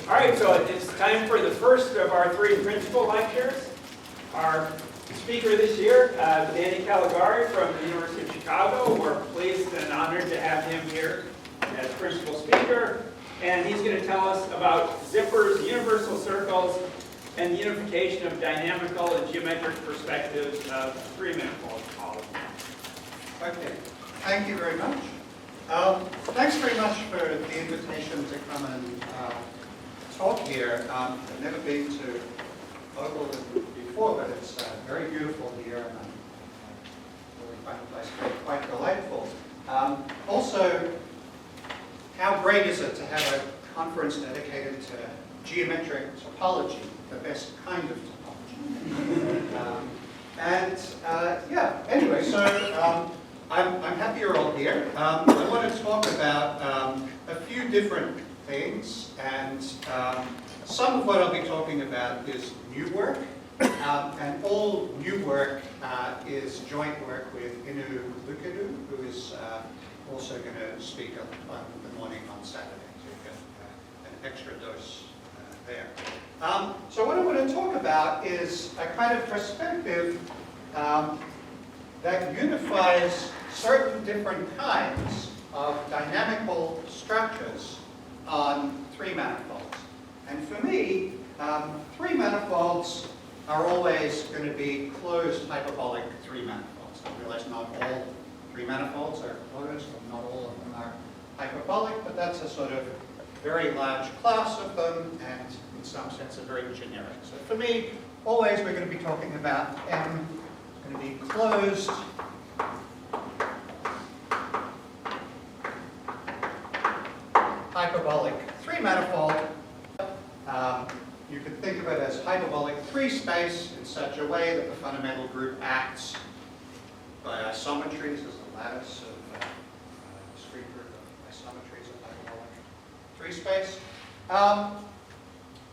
All right, so it's time for the first of our three principal lectures. Our speaker this year, Danny Calegari from the University of Chicago. We're pleased and honored to have him here as principal speaker. And he's going to tell us about zippers, universal circles, and the unification of dynamical and geometric perspectives of three-manifold topology. Okay, thank you very much. Thanks very much for the invitation to come and talk here. I've never been to Oakland before, but it's very beautiful here, and I really find the place quite delightful. Also, how great is it to have a conference dedicated to geometric topology, the best kind of topology. Yeah, anyway, so I'm happy you're all here. I want to talk about a few different things, and some of what I'll be talking about is new work, and all new work is joint work with Inu Lukadu, who is also going to speak on the morning on Saturday, so you get an extra dose there. So what I want to talk about is a kind of perspective that unifies certain different kinds of dynamical structures on three manifolds. And for me, three manifolds are always going to be closed hyperbolic three manifolds. I realize not all three manifolds are closed, and not all of them are hyperbolic, but that's a sort of very large class of them, and in some sense, a very generic. So for me, always we're going to be talking about M is going to be closed hyperbolic three-manifold. You could think of it as hyperbolic three-space in such a way that the fundamental group acts by isometries as the lattice of a discrete group of isometries of hyperbolic three-space.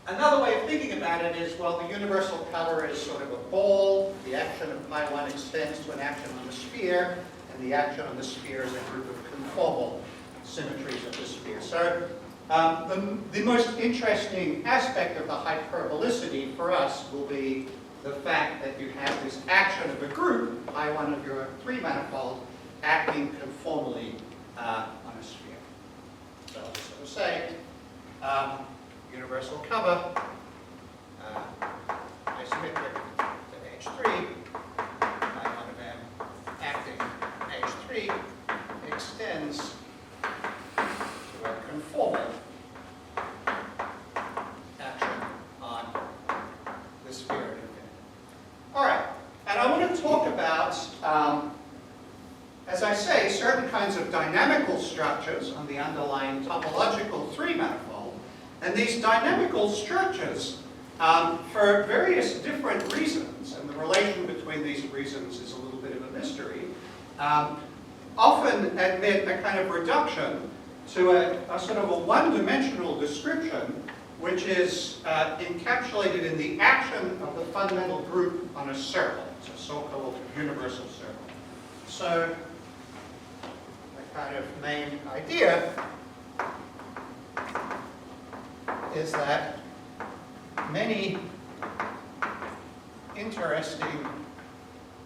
Another way of thinking about it is, well, the universal cover is sort of a ball. The action of pi1 extends to an action on the sphere, and the action on the sphere is a group of conformal symmetries of the sphere. So the most interesting aspect of the hyperbolicity for us will be the fact that you have this action of a group, pi1 of your three-manifold, acting conformally on a sphere. So I'll sort of say, universal cover, isometric to H3, pi1 of M acting H3, extends to a conformal action on the sphere of infinity. All right, and I want to talk about, as I say, certain kinds of dynamical structures on the underlying topological three-manifold. And these dynamical structures, for various different reasons, and the relation between these reasons is a little bit of a mystery, often admit a kind of reduction to a sort of a one-dimensional description, which is encapsulated in the action of the fundamental group on a circle. It's a so-called universal circle. So the kind of main idea is that many interesting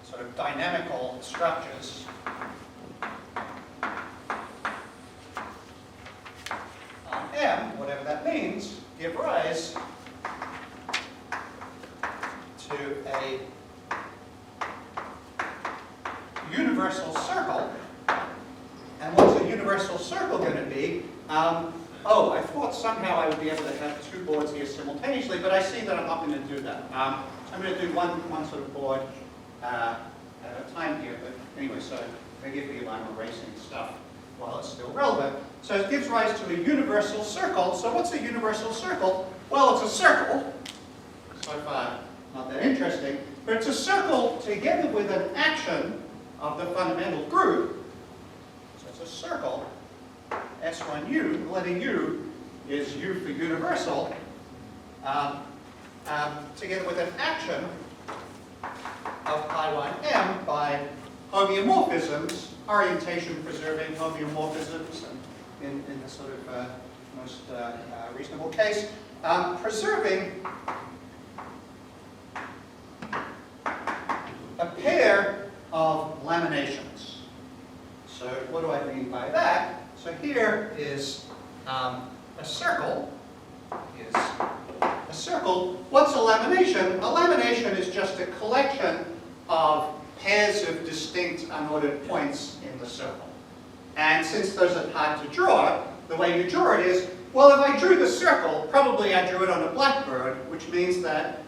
sort of dynamical structures on M, whatever that means, give rise to a universal circle. And what's a universal circle going to be? Oh, I thought somehow I would be able to have two boards here simultaneously, but I see that I'm not going to do that. I'm going to do one sort of board at a time here, but anyway, so forgive me if I'm erasing stuff while it's still relevant. So it gives rise to a universal circle. So what's a universal circle? Well, it's a circle. So far, not that interesting, but it's a circle together with an action of the fundamental group. So it's a circle. S1U, the letter U is U for universal, together with an action of pi1m by homeomorphisms, orientation preserving homeomorphisms, and in the sort of reasonable case, preserving a pair of laminations. So what do I mean by that? So here is a circle. What's a lamination? A lamination is just a collection of pairs of distinct unordered points in the circle. And since those are hard to draw, the way you draw it is, well, if I drew the circle, probably I drew it on a blackboard, which means that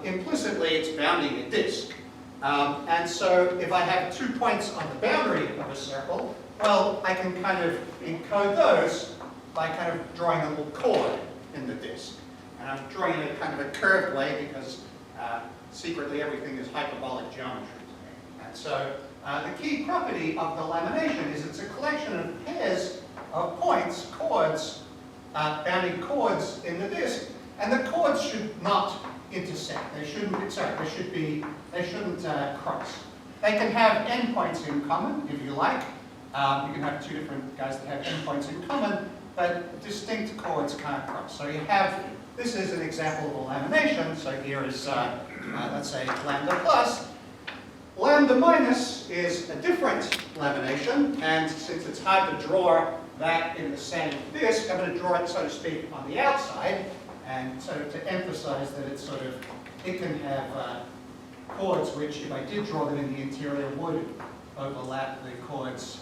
implicitly it's bounding a disk. And so if I have 2 points on the boundary of a circle, well, I can kind of encode those by kind of drawing a little chord in the disk. And I'm drawing it kind of a curved way because secretly everything is hyperbolic geometry to me. And so the key property of the lamination is it's a collection of pairs of points, chords, bounding chords in the disk, and the chords should not intersect. They shouldn't cross. They can have endpoints in common, if you like. You can have 2 different guys that have endpoints in common, but distinct chords can't cross. So you have, this is an example of a lamination. So here is, let's say, lambda plus. Lambda minus is a different lamination, and since it's hard to draw that in the same disk, I'm going to draw it, so to speak, on the outside, and sort of to emphasize that it's sort of, it can have chords which, if I did draw them in the interior, would overlap the chords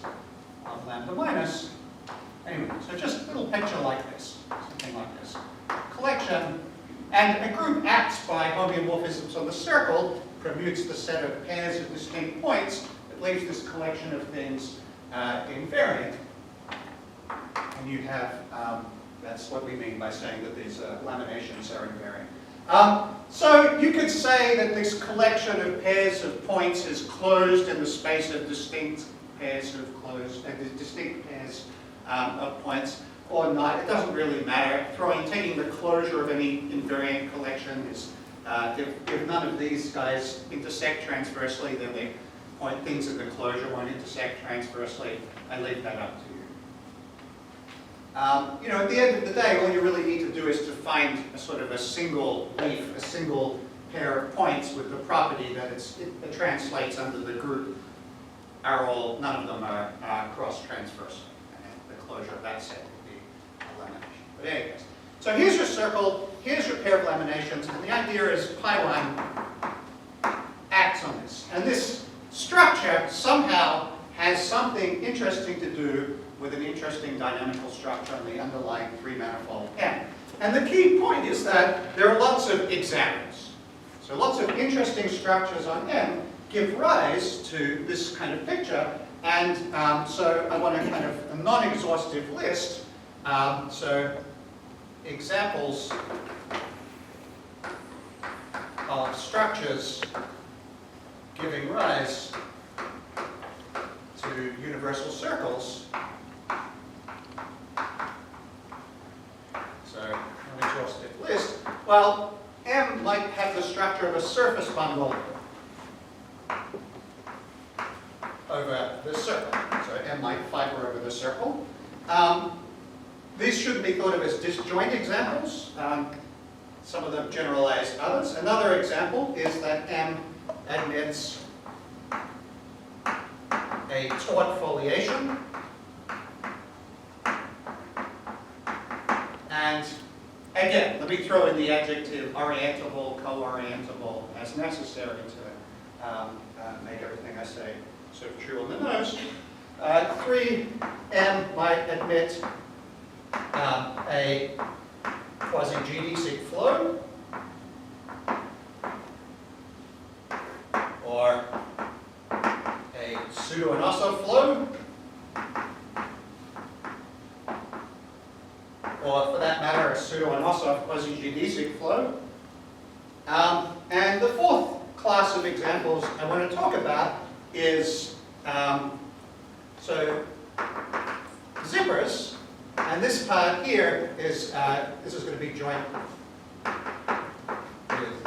of lambda minus. Anyway, so just a little picture like this, something like this. Collection, and a group acts by homeomorphisms on the circle, permutes the set of pairs of distinct points, that leaves this collection of things invariant. And you have, that's what we mean by saying that these laminations are invariant. So you could say that this collection of pairs of points is closed in the space of distinct pairs of distinct pairs of points, or not. It doesn't really matter. Taking the closure of any invariant collection is, if none of these guys intersect transversely, then the things in the closure won't intersect transversely. I leave that up to you. At the end of the day, all you really need to do is to find a sort of a single leaf, a single pair of points with the property that it translates under the group none of them are cross-transversal. And the closure of that set would be a lamination. But anyways, so here's your circle, here's your pair of laminations, and the idea is pi1 acts on this. And this structure somehow has something interesting to do with an interesting dynamical structure on the underlying 3-manifold M. And the key point is that there are lots of examples. So lots of interesting structures on M give rise to this kind of picture. And so I want a kind of a non-exhaustive list. So examples of structures giving rise to universal circles. So, non-exhaustive list. Well, M might have the structure of a surface bundle over the circle. So M might fiber over the circle. These shouldn't be thought of as disjoint examples. Some of them generalize others. Another example is that M admits a taut foliation. And again, let me throw in the adjective orientable, co-orientable as necessary to make everything I say sort of true on the nose. 3M might admit a quasigeodesic flow, or a pseudo-Anosov flow, or for that matter, a pseudo-Anosov quasigeodesic flow. And the fourth class of examples I want to talk about is zippers, and this part here is this is going to be joint with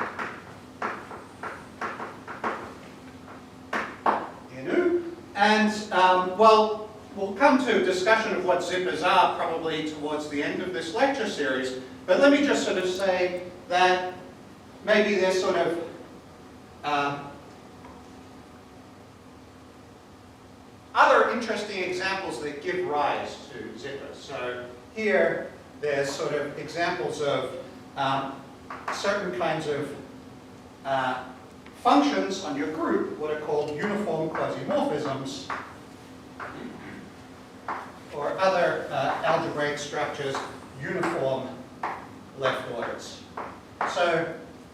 inu, and well, we'll come come to a discussion of what zippers are probably towards the end of this lecture series, but let me just sort of say that maybe there's sort of other interesting examples that give rise to zippers. So here there's sort of examples of certain kinds of functions on your group, what are called uniform quasimorphisms, or other algebraic structures, uniform left orders. So,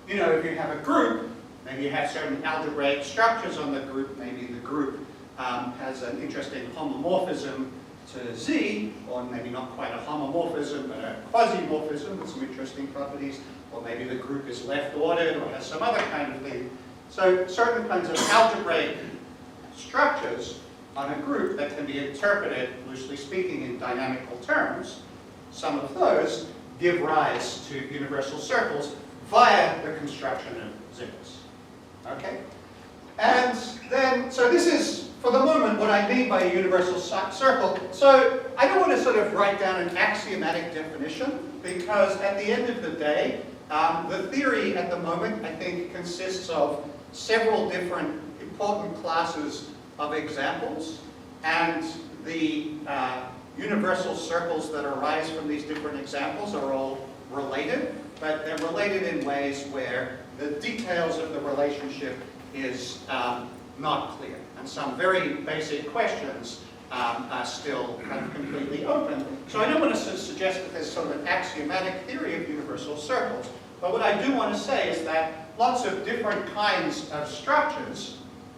you know, if you have a group, maybe you have certain algebraic structures on the group, maybe the group has an interesting homomorphism to Z, or maybe not quite a homomorphism, but a quasimorphism with some interesting properties, or maybe the group is left-ordered or has some other kind of thing. So certain kinds of algebraic structures on a group that can be interpreted, loosely speaking, in dynamical terms, some of those give rise to universal circles via the construction of zippers. Okay? And then, so this is, for the moment, what I mean by a universal circle. So I don't want to sort of write down an axiomatic definition, because at the end of the day, the theory at the moment, I think, consists of several different important classes of examples, and the universal circles that arise from these different examples are all related, but they're related in ways where the details of the relationship is not clear. And some very basic questions are still kind of completely open. So I don't want to suggest that there's sort of an axiomatic theory of universal circles, but what I do want to say is that lots of different kinds of structures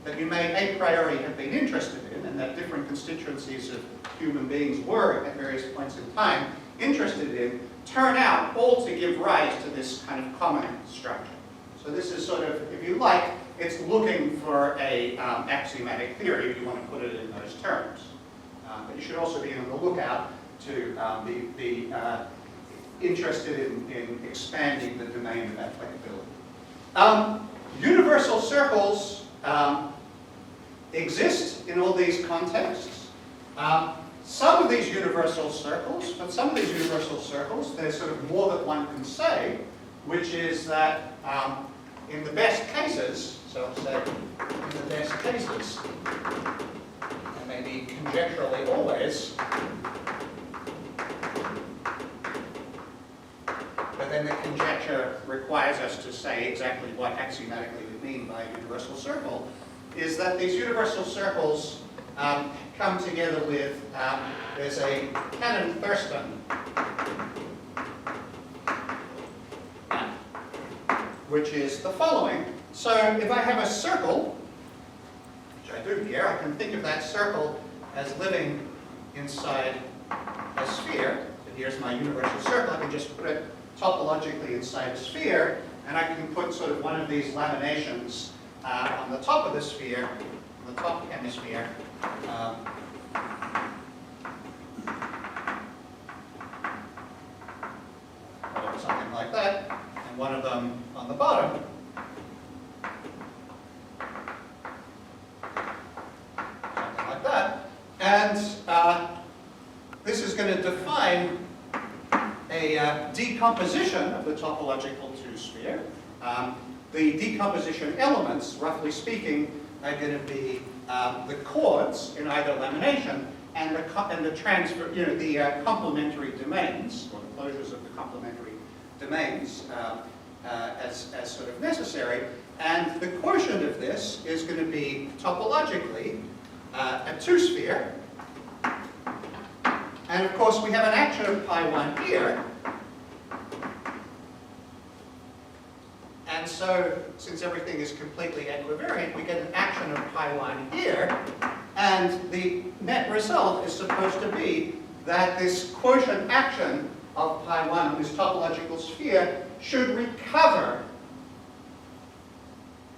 that you may a priori have been interested in, and that different constituencies of human beings were at various points in time interested in, turn out all to give rise to this kind of common structure. So this is sort of, if you like, it's looking for a axiomatic theory if you want to put it in those terms. But you should also be on the lookout to be interested in expanding the domain of that applicability. Universal circles exist in all these contexts. Some of these universal circles, there's sort of more that one can say, which is that in the best cases, so I'll say in the best cases, and maybe conjecturally always, but then the conjecture requires us to say exactly what axiomatically we mean by a universal circle, is that these universal circles come together with, there's a Cannon-Thurston, which is the following. So if I have a circle, which I do here, I can think of that circle as living inside a sphere. So here's my universal circle. I can just put it topologically inside a sphere, and I can put sort of one of these laminations on the top of the sphere, on the top hemisphere. Something like that, and one of them on the bottom. Something like that. And this is going to define a decomposition of the topological two-sphere. The decomposition elements, roughly speaking, are going to be the chords in either lamination and the transfer, the complementary domains, or the closures of the complementary domains as sort of necessary. And the quotient of this is going to be topologically a two-sphere. And of course, we have an action of pi1 here. And so, since everything is completely equivariant, we get an action of pi1 here. And the net result is supposed to be that this quotient action of pi1 on this topological sphere should recover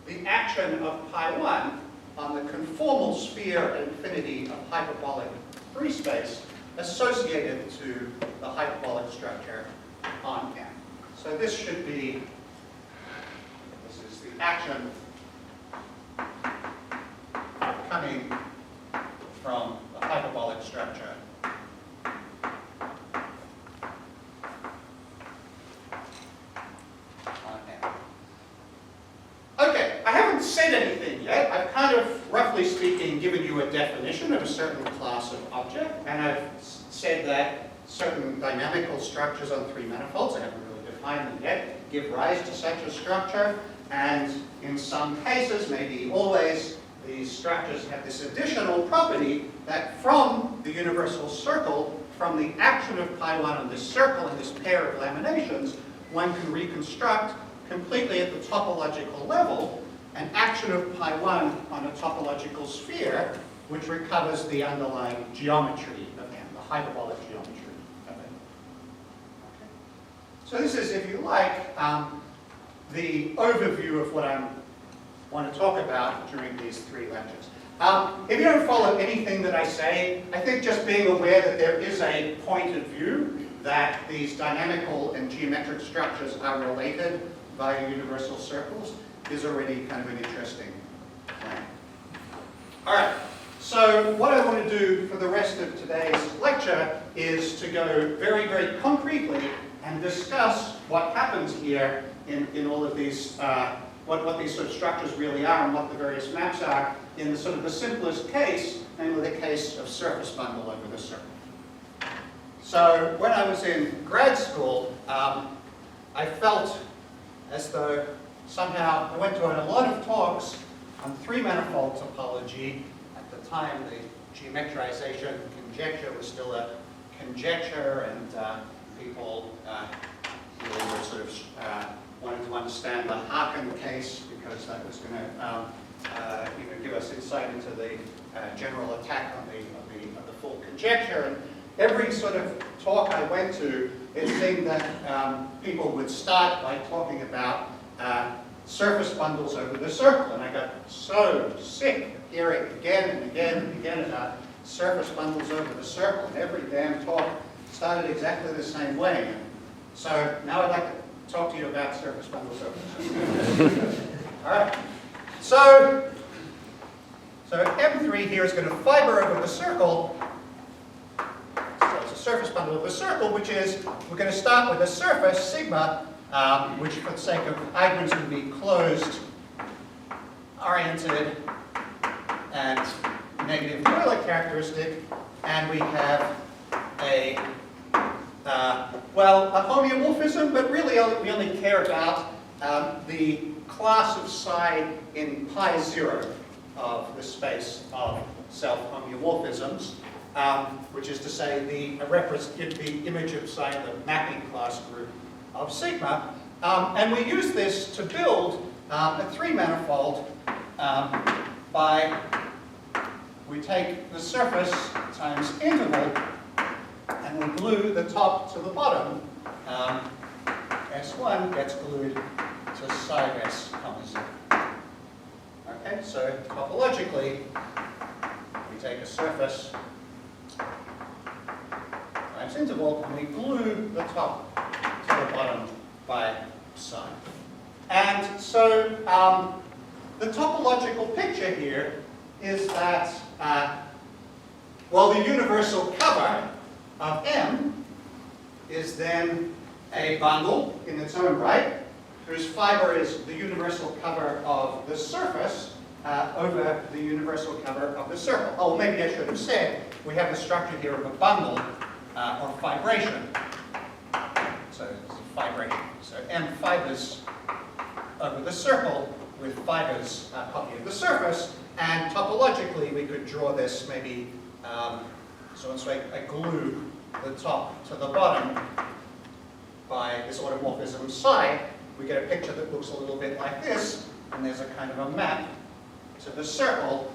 the action of pi1 on the conformal sphere at infinity of hyperbolic free space associated to the hyperbolic structure on M. So this should be, this is the action coming from the hyperbolic structure you a definition of a certain class of object, and I've said that certain dynamical structures on three manifolds, I haven't really defined them yet, give rise to such a structure, and in some cases, maybe always, these structures have this additional property that from the universal circle, from the action of pi1 on this circle and this pair of laminations, one can reconstruct completely at the topological level an action of pi1 on a topological sphere, which recovers the underlying geometry of M, the hyperbolic geometry of M. Okay. So this is, if you like, the overview of what I want to talk about during these three lectures. If you don't follow anything that I say, I think just being aware that there is a point of view that these dynamical and geometric structures are related via universal circles is already kind of an interesting plan. All right, so what I want to do for the rest of today's lecture is to go very, very concretely and discuss what happens here in all of these, what these sort of structures really are and what the various maps are in the sort of the simplest case, namely the case of surface bundle over the circle. So when I was in grad school, I felt as though somehow I went to a lot of talks on three-manifold topology. At the time, the geometrization conjecture was still a conjecture, and people really were sort of wanted to understand the Haken case because that was going to give us insight into the general attack on the full conjecture. And every sort of talk I went to, it seemed that people would start by talking about surface bundles over the circle, and I got so sick of hearing again and again and again about surface bundles over the circle, and every damn talk started exactly the same way. And so now I'd like to talk to you about surface bundles over the circle. All right. So M3 here is going to fiber over the circle. So it's a surface bundle over the circle, which is, we're going to start with a surface, sigma, which for the sake of argument is going to be closed, oriented, and negative Euler characteristic, and we have a homeomorphism, but really we only care about the class of psi in pi 0 of the space of self-homeomorphisms, which is to say the image of psi in the mapping class group of sigma. And we use this to build a three-manifold by we take the surface times interval and we glue the top to the bottom. S1 gets glued to psi of S comma 0. Okay, so topologically, we take a surface times interval and we glue the top to the bottom by psi. And so the topological picture here is that, the universal cover of M is then a bundle in its own right, whose fiber is the universal cover of the surface over the universal cover of the circle. Oh, maybe I should have said, we have the structure here of a bundle or fibration. So it's a fibration. So M fibers over the circle with fibers copy of the surface, and topologically we could draw this maybe, so I glue the top to the bottom by this automorphism psi, we get a picture that looks a little bit like this, and there's a kind of a map to the circle,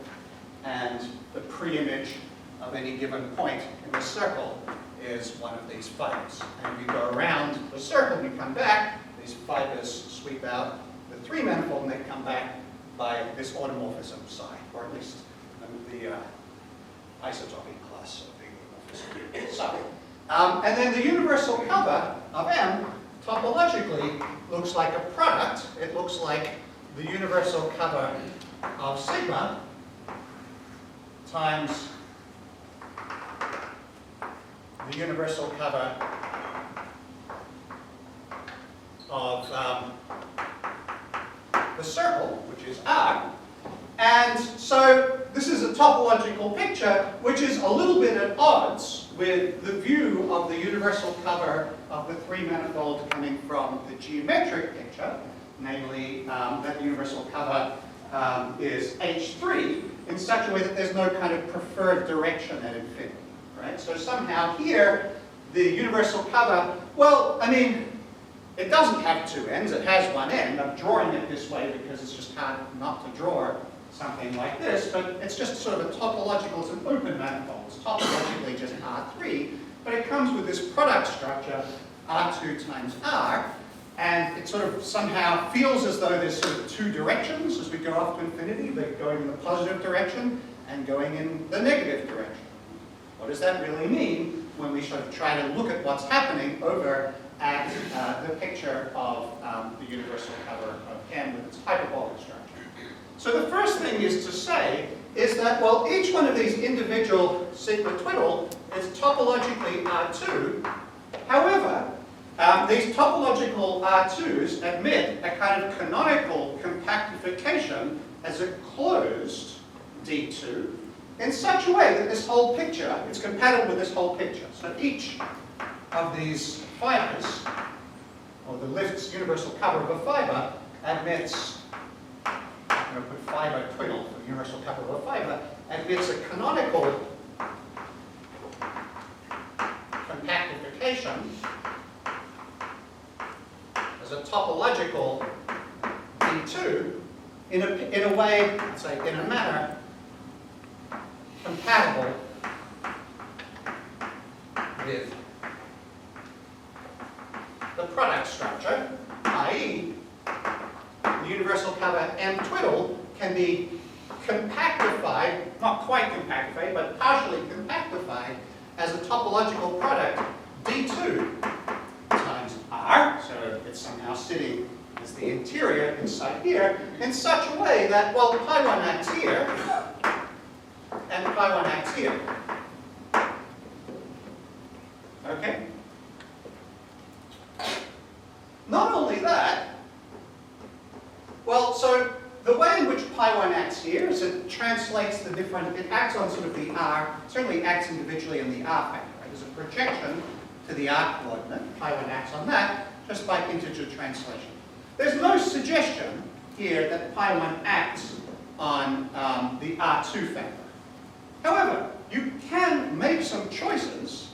and the pre-image of any given point in the circle is one of these fibers. And we go around the circle, we come back, these fibers sweep out the three-manifold, and they come back by this automorphism psi, or at least the isotopic class of the automorphism psi. And then the universal cover of M topologically looks like a product. It looks like the universal cover of sigma times the universal cover of the circle, which is R. And so this is a topological picture which is a little bit at odds with the view of the universal cover of the three-manifold coming from the geometric picture, namely that the universal cover is H3 in such a way that there's no kind of preferred direction at infinity, right? So somehow here, the universal cover, well, I mean, it doesn't have two ends, it has one end. I'm drawing it this way because it's just hard not to draw something like this, but it's just sort of a topological, it's an open manifold. It's topologically just R3, but it comes with this product structure, R2 times R, and it sort of somehow feels as though there's sort of two directions as we go off to infinity. They're going in the positive direction and going in the negative direction. What does that really mean when we sort of try to look at what's happening over at the picture of the universal cover of M with its hyperbolic structure? So the first thing is to say is that, well, each one of these individual sigma twiddle is topologically R2. However, these topological R2s admit a kind of canonical compactification as a closed D2 in such a way that this whole picture is compatible with this whole picture. So each of these fibers, or the Lift's universal cover of a fiber, admits, I'm going to put fiber twiddle for the universal cover of a fiber, admits a canonical compactification as a topological D2 in a way, let's say, in a manner compatible with the product structure, i.e., the universal cover M twiddle can be compactified, not quite compactified, but partially compactified as a topological product D2 times R, so it's somehow sitting as the interior inside here, in such a way that, well, pi1 acts here, and pi1 acts here. Okay? Not only that, well, so the way in which pi1 acts here is it translates the different, it acts on sort of the R, certainly acts individually in the R factor. Right? There's a projection to the R coordinate, pi1 acts on that, just by integer translation. There's no suggestion here that pi1 acts on the R2 factor. However, you can make some choices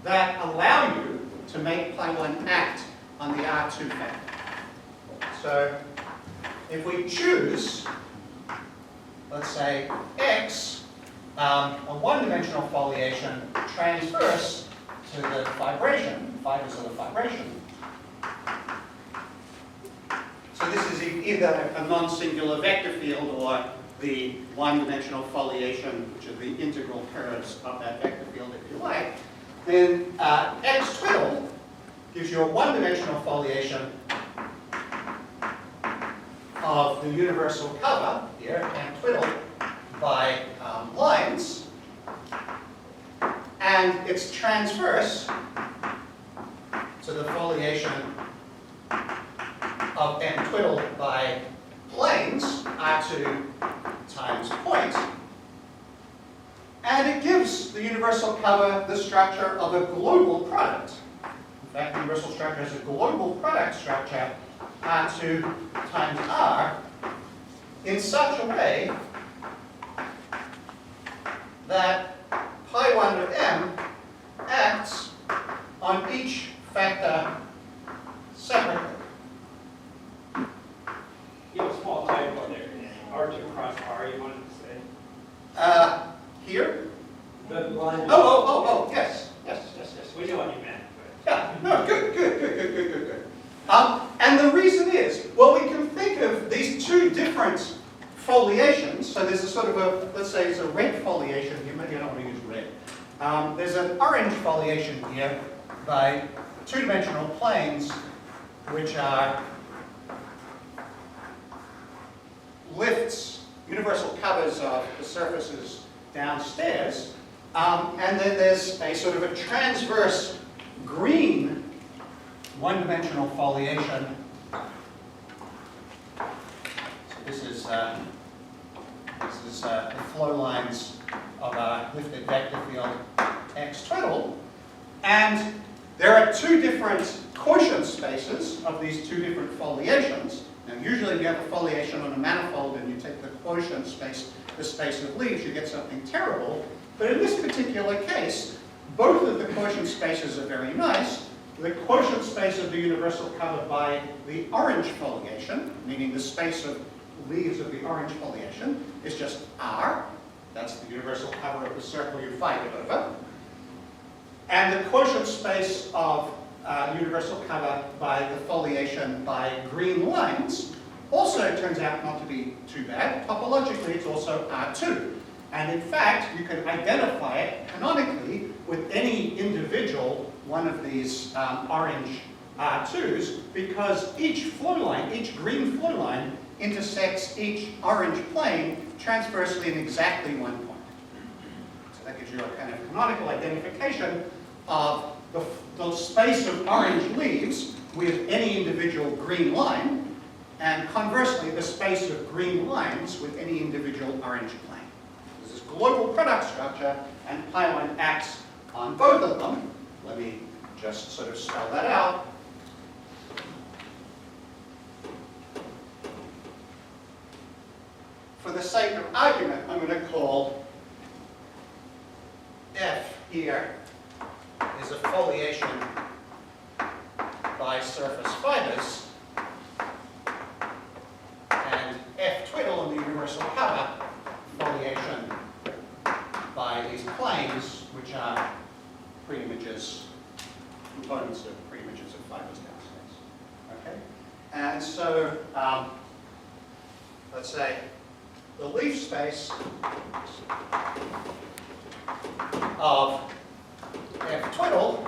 that allow you to make pi1 act on the R2 factor. So if we choose, let's say, X, a one-dimensional foliation transverse to the fibration, fibers of the fibration. So this is either a non-singular vector field or the one-dimensional foliation, which are the integral curves of that vector field, if you like. Then X twiddle gives you a one-dimensional foliation of the universal cover here, and twiddle by lines, and it's transverse to the foliation of M twiddle by planes, R2 times point, and it gives the universal cover the structure of a global product. In fact, the universal structure has a global product structure, R2 times R, in such a way that pi1 of M acts on each factor separately. You have a small typo there. R2 cross R, you wanted to say? Here? The line. Oh, yes. We know what you meant. Yeah, no, good. And the reason is, well, we can think of these two different foliations. So there's a sort of a, let's say it's a red foliation here. Maybe I don't want to use red. There's an orange foliation here by two-dimensional planes, which are lifts, universal covers of the surfaces downstairs. And then there's a sort of a transverse green one-dimensional foliation. So this is This is the flow lines of a lifted vector field x twiddle. And there are two different quotient spaces of these two different foliations. Now, usually if you have a foliation on a manifold and you take the quotient space, the space of leaves, you get something terrible. But in this particular case, both of the quotient spaces are very nice. The quotient space of the universal covered by the orange foliation, meaning the space of leaves of the orange foliation, is just R. That's the universal cover of the circle you fight it over. And the quotient space of universal cover by the foliation by green lines also turns out not to be too bad. Topologically, it's also R2. And in fact, you can identify it canonically with any individual one of these orange R2s, because each flow line, each green flow line, intersects each orange plane transversely in exactly one point. So that gives you a kind of canonical identification of the space of orange leaves with any individual green line, and conversely, the space of green lines with any individual orange plane. This is global product structure, and pi1 acts on both of them. Let me just sort of spell that out. For the sake of argument, I'm going to call F here is a foliation by surface fibers, and F twiddle in the universal cover, foliation by these planes, which are preimages, components of preimages of fibers downstairs. Okay? And so, let's say the leaf space of F twiddle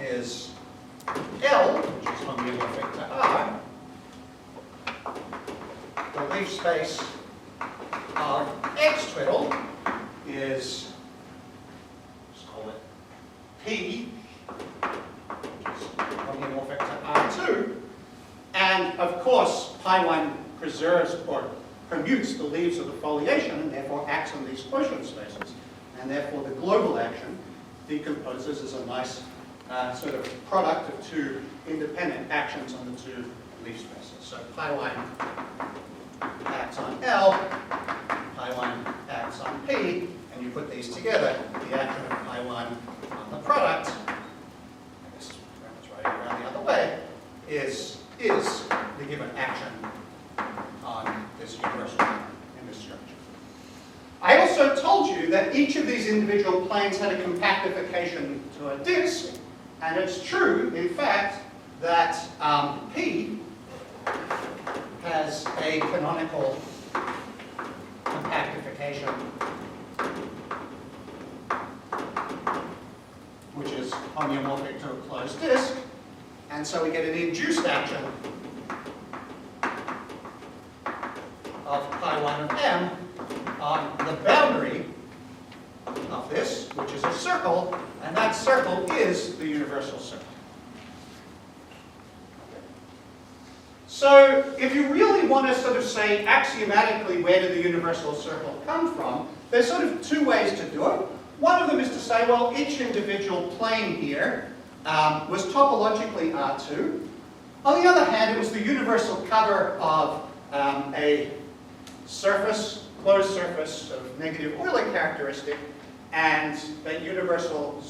is L, which is homeomorphic to R. The leaf space of X twiddle is, let's call it P, which is homeomorphic to R2. And of course, pi1 preserves or permutes the leaves of the foliation and therefore acts on these quotient spaces. And therefore, the global action decomposes as a nice sort of product of two independent actions on the two leaf spaces. So pi1 acts on L, pi1 acts on P, and you put these together, the action of pi1 on the product, I guess it's right around the other way, is the given action on this universal in this structure. I also told you that each of these individual planes had a compactification to a disk, and it's true, in fact, that P has a canonical compactification, which is homeomorphic to a closed disk, and so we get an induced action of pi1 of M on the boundary of this, which is a circle, and that circle is the universal circle. So if you really want to sort of say axiomatically where did the universal circle come from, there's sort of two ways to do it. One of them is to say, well, each individual plane here was topologically R2. On the other hand, it was the universal cover of a surface, closed surface of negative Euler characteristic, and that universal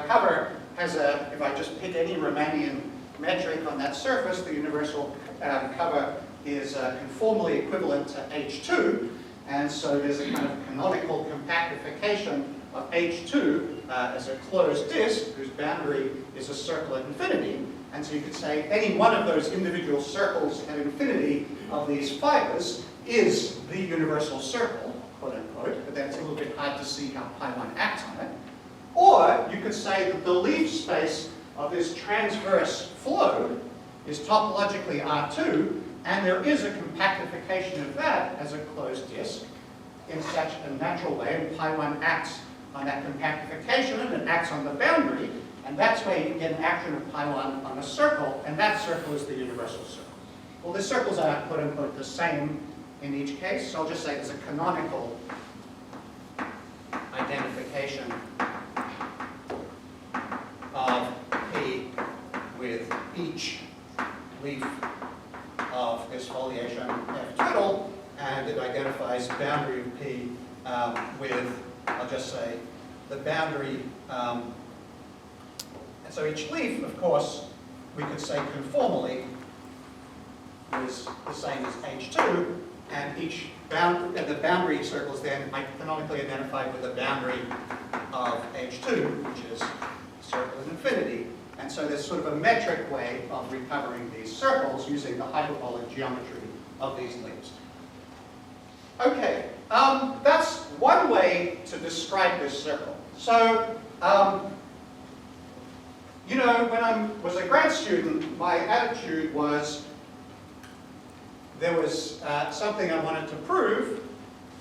cover has a, if I just pick any Riemannian metric on that surface, the universal cover is conformally equivalent to H2, and so there's a kind of canonical compactification of H2 as a closed disk whose boundary is a circle at infinity, and so you could say any one of those individual circles at infinity of these fibers is the universal circle, quote unquote, but then it's a little bit hard to see how pi1 acts on it. Or you could say that the leaf space of this transverse flow is topologically R2, and there is a compactification of that as a closed disk in such a natural way, and pi1 acts on that compactification, and it acts on the boundary, and that's where you get an action of pi1 on a circle, and that circle is the universal circle. Well, the circles are, quote unquote, the same in each case. So I'll just say there's a canonical identification of P with each leaf of this foliation F twiddle, and it identifies boundary of P with, I'll just say, the boundary. And so each leaf, of course, we could say conformally is the same as H2, and each the boundary circle is then canonically identified with the boundary of H2, which is circle of infinity. And so there's sort of a metric way of recovering these circles using the hyperbolic geometry of these leaves. Okay, that's one way to describe this circle. So, you know, when I was a grad student, my attitude was there was something I wanted to prove,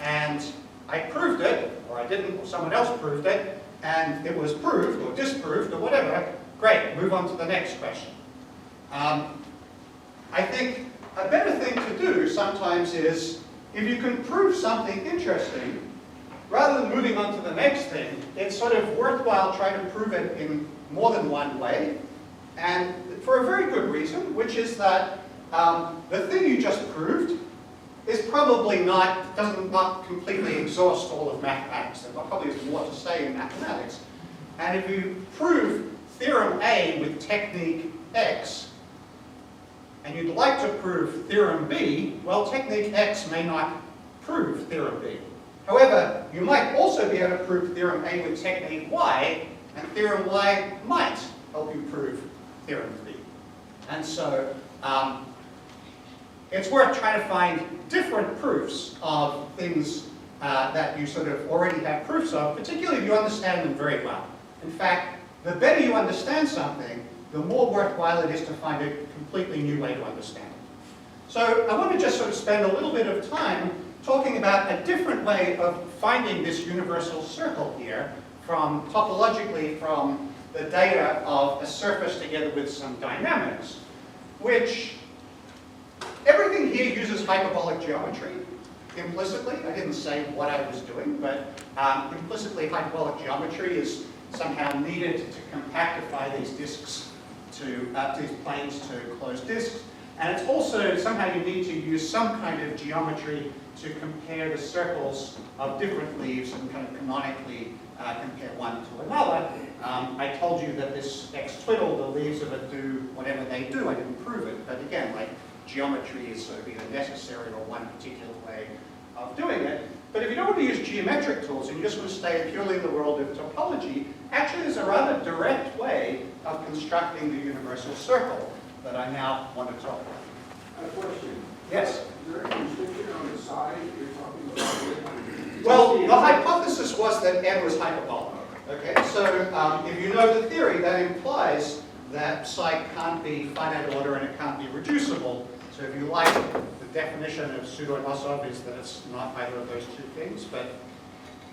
and I proved it, or I didn't, or someone else proved it, and it was proved, or disproved, or whatever. Great, move on to the next question. I think a better thing to do sometimes is, if you can prove something interesting, rather than moving on to the next thing, it's sort of worthwhile trying to prove it in more than one way, and for a very good reason, which is that the thing you just proved is probably not completely exhaust all of mathematics. There probably is more to say in mathematics. And if you prove theorem A with technique X, and you'd like to prove theorem B, well, technique X may not prove theorem B. However, you might also be able to prove theorem A with technique Y, and theorem Y might help you prove theorem B. And so it's worth trying to find different proofs of things that you sort of already have proofs of, particularly if you understand them very well. In fact, the better you understand something, the more worthwhile it is to find a completely new way to understand it. So I want to just sort of spend a little bit of time talking about a different way of finding this universal circle here, topologically from the data of a surface together with some dynamics, which everything here uses hyperbolic geometry implicitly. I didn't say what I was doing, but implicitly hyperbolic geometry is somehow needed to compactify these disks these planes to closed disks. And it's also somehow you need to use some kind of geometry to compare the circles of different leaves and kind of canonically compare one to another. I told you that this X twiddle, the leaves of it do whatever they do. I didn't prove it, but again, like geometry is sort of either necessary or one particular way of doing it. But if you don't want to use geometric tools and you just want to stay purely in the world of topology, actually there's a rather direct way of constructing the universal circle that I now want to talk about. I have a question. Yes? Is there any restriction on the side you're talking about? Well, the hypothesis was that n was hyperbolic. Okay, so if you know the theory, that implies that psi can't be finite order and it can't be reducible. So if you like, the definition of pseudo-Anosov is that it's not either of those two things. But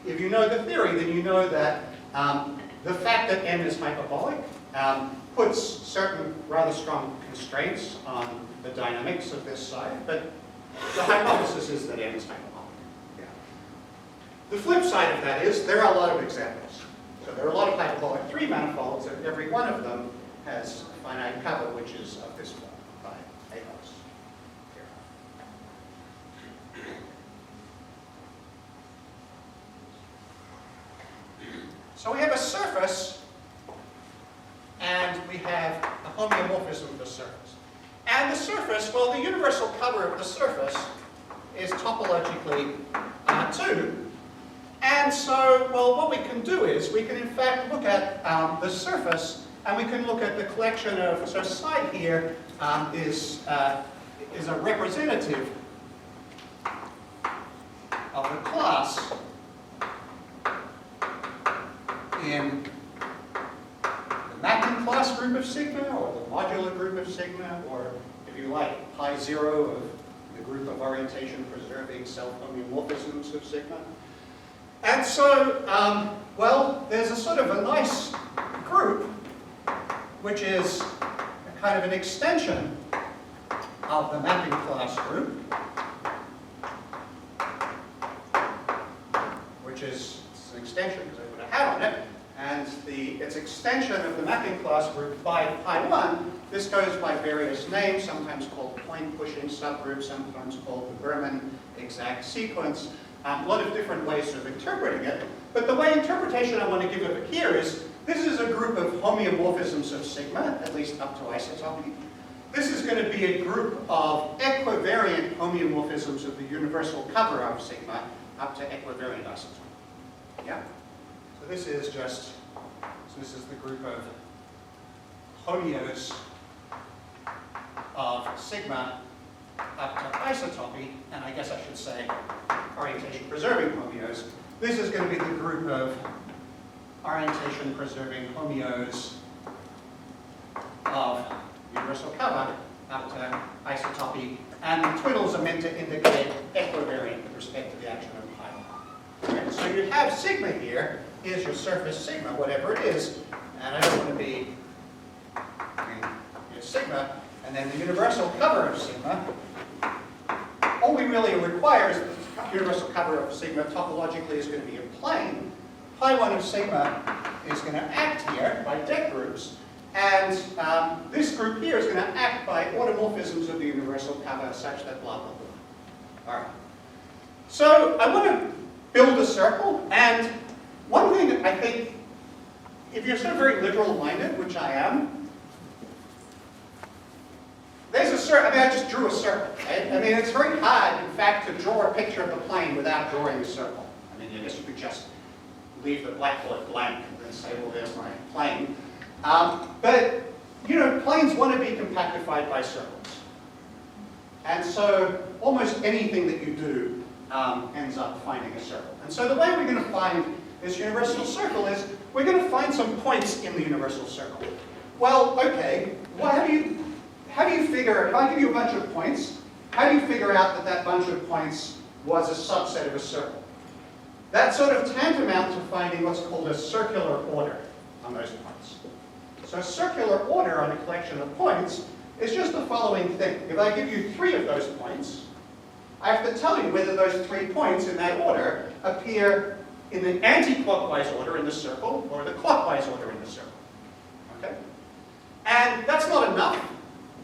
if you know the theory, then you know that the fact that n is hyperbolic puts certain rather strong constraints on the dynamics of this side. But the hypothesis is that n is hyperbolic. Yeah. The flip side of that is there are a lot of examples. So there are a lot of hyperbolic 3 manifolds, and every one of them has a finite cover, which is of this form, by Ahos. So we have a surface, and we have a homeomorphism of the surface. And the surface, well, the universal cover of the surface is topologically 2. And so, well, what we can do is we can in fact look at the surface, and we can look at the collection of, so psi here is a representative of the class in the mapping class group of sigma, or the modular group of sigma, or if you like, pi 0 of the group of orientation preserving self-homeomorphisms of sigma. And so, well, there's a sort of a nice group, which is a kind of an extension of the mapping class group. which is an extension because I put a hat on it, and its extension of the mapping class group by pi1. This goes by various names, sometimes called point-pushing subgroup, sometimes called the Berman exact sequence. A lot of different ways of interpreting it. But the way interpretation I want to give of it here is, this is a group of homeomorphisms of sigma, at least up to isotopy. This is going to be a group of equivariant homeomorphisms of the universal cover of sigma up to equivariant isotopy. Yeah? So this is the group of homeos of sigma up to isotopy, and I guess I should say orientation preserving homeos. This is going to be the group of orientation preserving homeos of universal cover up to isotopy, and the twiddles are meant to indicate equivariant with respect to the action of pi. Right, so you have sigma here, here's your surface sigma, whatever it is, and I don't want to be, here's sigma, and then the universal cover of sigma. All we really require is that the universal cover of sigma topologically is going to be a plane. Pi1 of sigma is going to act here by deck groups, and this group here is going to act by automorphisms of the universal cover such that blah, blah, blah. All right. So I want to build a circle, and one thing I think, if you're sort of very literal-minded, which I am, there's a circle. I mean, I just drew a circle, right? I mean, it's very hard, in fact, to draw a picture of the plane without drawing a circle. I mean, I guess you could just leave the blackboard blank and then say, well, there's my plane. But, you know, planes want to be compactified by circles. And so almost anything that you do ends up finding a circle. And so the way we're going to find this universal circle is we're going to find some points in the universal circle. Well, okay, well, how do you figure, if I give you a bunch of points, how do you figure out that that bunch of points was a subset of a circle? That's sort of tantamount to finding what's called a circular order on those points. So circular order on a collection of points is just the following thing. If I give you 3 of those points, I have to tell you whether those 3 points in that order appear in the anti-clockwise order in the circle or the clockwise order in the circle. Okay? And that's not enough.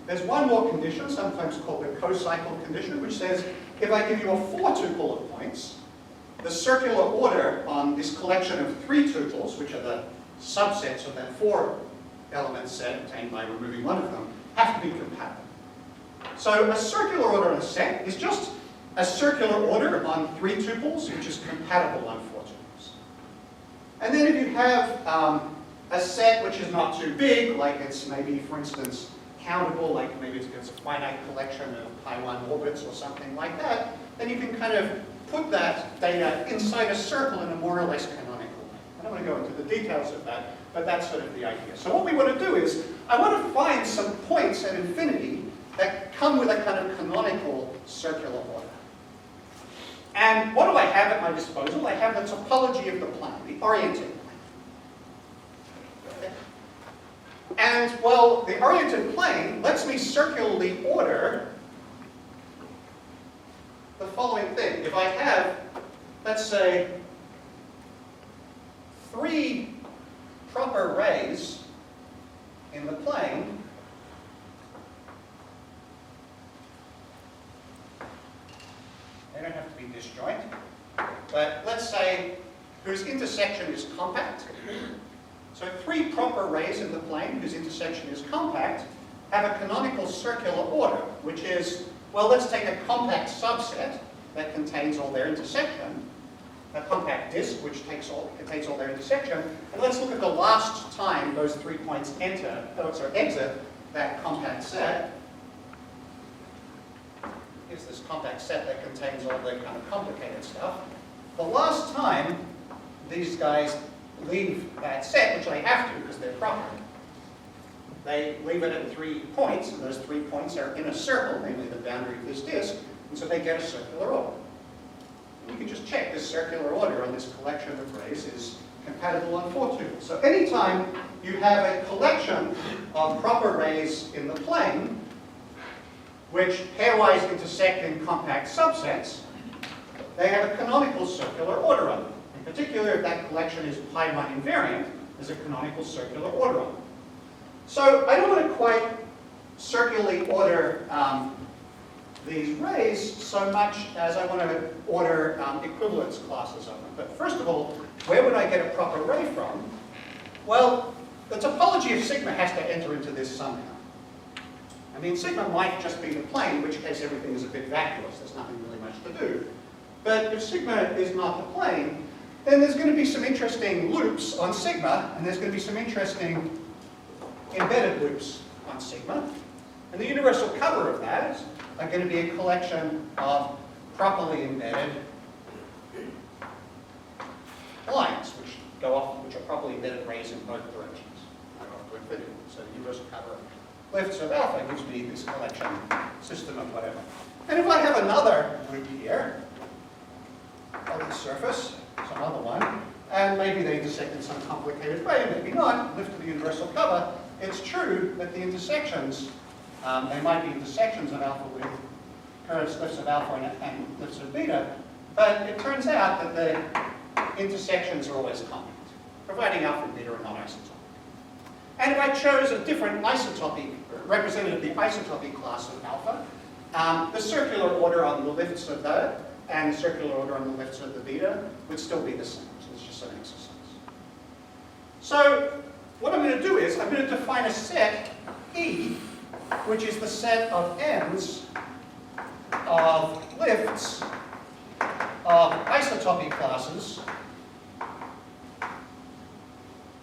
There's one more condition, sometimes called the co-cycle condition, which says if I give you a 4-tuple of points, the circular order on this collection of 3 tuples, which are the subsets of that 4-element set obtained by removing one of them, have to be compatible. So a circular order on a set is just a circular order on 3 tuples, which is compatible on 4 tuples. And then if you have a set which is not too big, like it's maybe, for instance, countable, like maybe it's a finite collection of pi1 orbits or something like that, then you can kind of put that data inside a circle in a more or less canonical way. I don't want to go into the details of that, but that's sort of the idea. So what we want to do is, I want to find some points at infinity that come with a kind of canonical circular order. And what do I have at my disposal? I have the topology of the plane, the oriented plane. And, well, the oriented plane lets me circularly order the following thing. If I have, let's say, 3 proper rays in the plane, they don't have to be disjoint, but let's say whose intersection is compact. So 3 proper rays in the plane whose intersection is compact have a canonical circular order, which is, well, let's take a compact subset that contains all their intersection, a compact disk which contains all their intersection, and let's look at the last time those 3 points exit that compact set. Here's this compact set that contains all the kind of complicated stuff. The last time these guys leave that set, which they have to because they're proper, they leave it at 3 points, and those 3 points are in a circle, namely the boundary of this disk, and so they get a circular order. And you can just check this circular order on this collection of rays is compatible on 4 tuples. So anytime you have a collection of proper rays in the plane, which pairwise intersect in compact subsets, they have a canonical circular order on them. In particular, if that collection is pi1 invariant, there's a canonical circular order on it. So I don't want to quite circularly order these rays so much as I want to order equivalence classes of them. But first of all, where would I get a proper ray from? Well, the topology of sigma has to enter into this somehow. I mean, sigma might just be the plane, in which case everything is a bit vacuous. There's nothing really much to do. But if sigma is not the plane, then there's going to be some interesting loops on sigma, and there's going to be some interesting embedded loops on sigma. And the universal cover of that are going to be a collection of properly embedded lines, which are properly embedded rays in both directions. To infinity. So the universal cover lifts of alpha gives me this collection system of whatever. And if I have another loop here on the surface, some other one, and maybe they intersect in some complicated way, maybe not, lift of the universal cover, it's true that the intersections, they might be intersections of alpha with curves, lifts of alpha and lifts of beta, but it turns out that the intersections are always constant, providing alpha and beta are not isotopic. And if I chose a different isotopy, representative of the isotopy class of alpha, the circular order on the lifts of that and the circular order on the lifts of the beta would still be the same. So it's just an exercise. So what I'm going to do is I'm going to define a set E, which is the set of ends of lifts of isotopy classes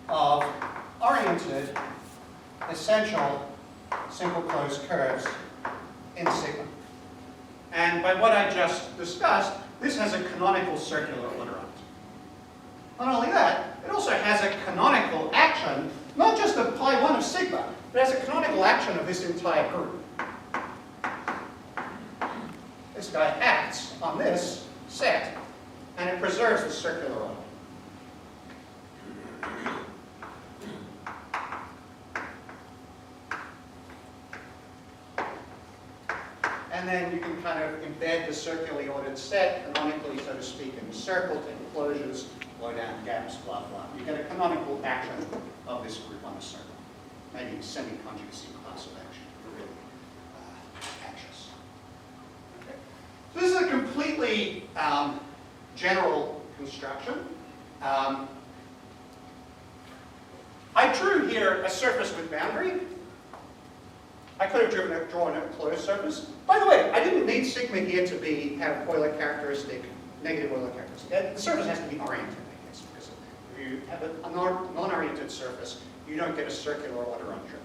of oriented essential single closed curves in sigma. And by what I just discussed, this has a canonical circular order on it. Not only that, it also has a canonical action, not just of pi1 of sigma, but it has a canonical action of this entire group. This guy acts on this set, and it preserves the circular order. And then you can kind of embed the circularly ordered set canonically, so to speak, in the circle, take closures, blow down gaps, blah, blah. You get a canonical action of this group on the circle. Maybe a semi-conjugacy class of action, if you're really anxious. Okay. So this is a completely general construction. I drew here a surface with boundary. I could have drawn a closed surface. By the way, I didn't need sigma here to have Euler characteristic, negative Euler characteristic. The surface has to be oriented, I guess, because if you have a non-oriented surface, you don't get a circular order on trip.